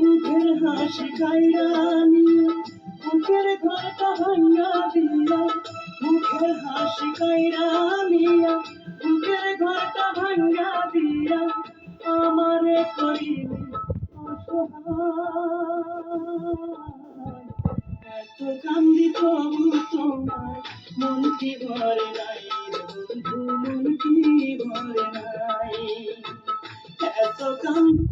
মুখের হাসি খাইরা বুকের ঘরটা ভাঙা দিয়া, মুখের হাসি খাইরা বুকের ঘরটা ভাঙা দিয়া, আমারে করিলে অসহায়। এত কান্দি তবু তোমার মন কি ভরে নাই রে বন্ধু, মন কি ভরে নাই। এত কান্দি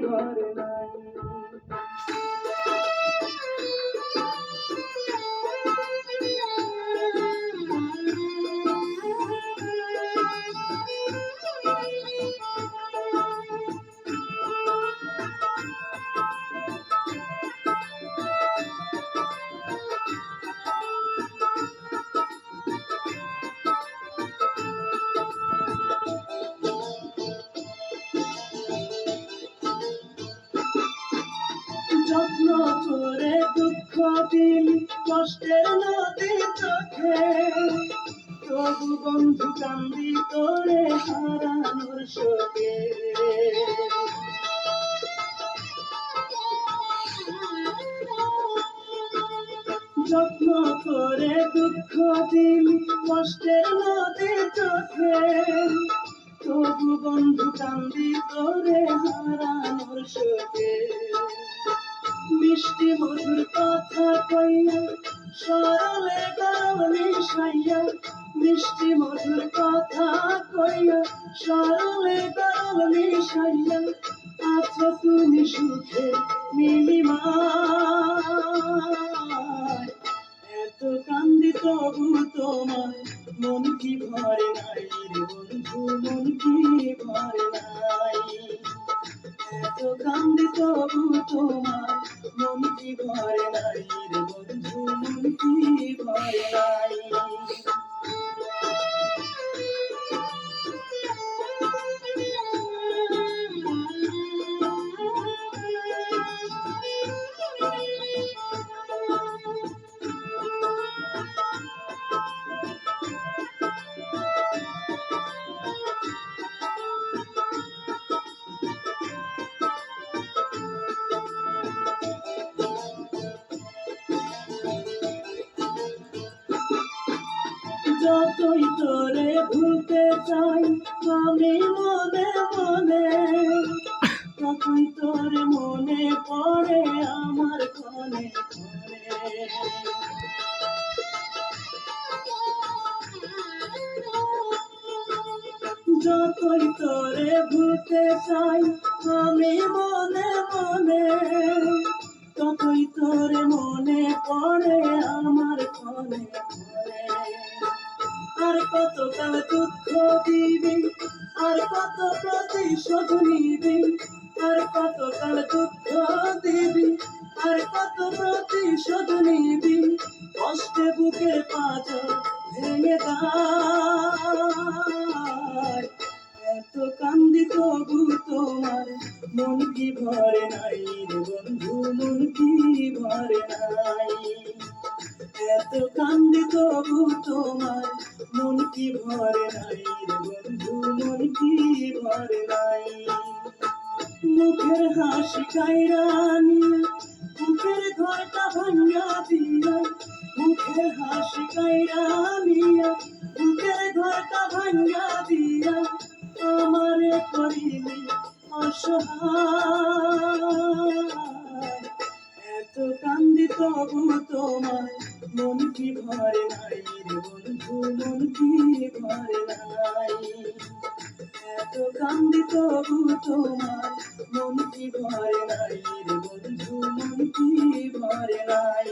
ভরে নাই। যত্ন করে দুঃখ দিলি কষ্টের নদী চোখে, তবু বন্ধু কান্দি তোরে হারানোর শোকে। যত্ন করে দুঃখ দিলি কষ্টের নদী চোখে, তবু বন্ধু কান্দি তোরে হারানোর শোকে। মিষ্টি মধুর কথা কইয়া সরলে গাল মিশাইয়া, মিষ্টি মধুর কথা কইয়া সরলে গাল মিশাইয়া, আছো তুমি সুখে নীলিমায়। এত কান্দি তবু তোমার মন কি ভরে নাই রে বন্ধু, মন কি ভরে নাই। এত কান্দি তবু তোমার মন কি ভরে নাই রে বন্ধু, মন কি ভরে নাই। যতই তোরে ভুলতে চাই আমি মনে মনে, ততই তোরে মনে পড়ে আমার ক্ষণে ক্ষণে। যতই তোরে ভুলতে চাই আমি মনে মনে, ততই তোরে মনে পড়ে আমার ক্ষণে ক্ষণে। আর কতকাল দুঃখ দিবি, আর কত প্রতিশোধ নিবি, আর কতকাল দুঃখ দিবি, আর কত প্রতিশোধ নিবি, কষ্টে বুকের পাঁজর ভেঙে দায়। এত কান্দি তবু তোমার মন কি ভরে নাই রে বন্ধু, মন কি ভরে নাই। এত কান্দি তবু তোমার মন কি ভরে নাই রে বন্ধু, মন কি ভরে নাই। মুখের হাসি খাইরা বুকের ঘরটা ভাঙা দিয়া, মুখের হাসি খাইরা বুকের ঘরটা ভাঙা দিয়া, আমারে করিলি অসহায়। এত কান্দি তবু তোমার মন কি ভরে নাই রে বন্ধু, মন কি ভরে নাই। এত কান্দি তবু তোমার মন কি ভরে নাই রে বন্ধু, মন কি ভরে নাই।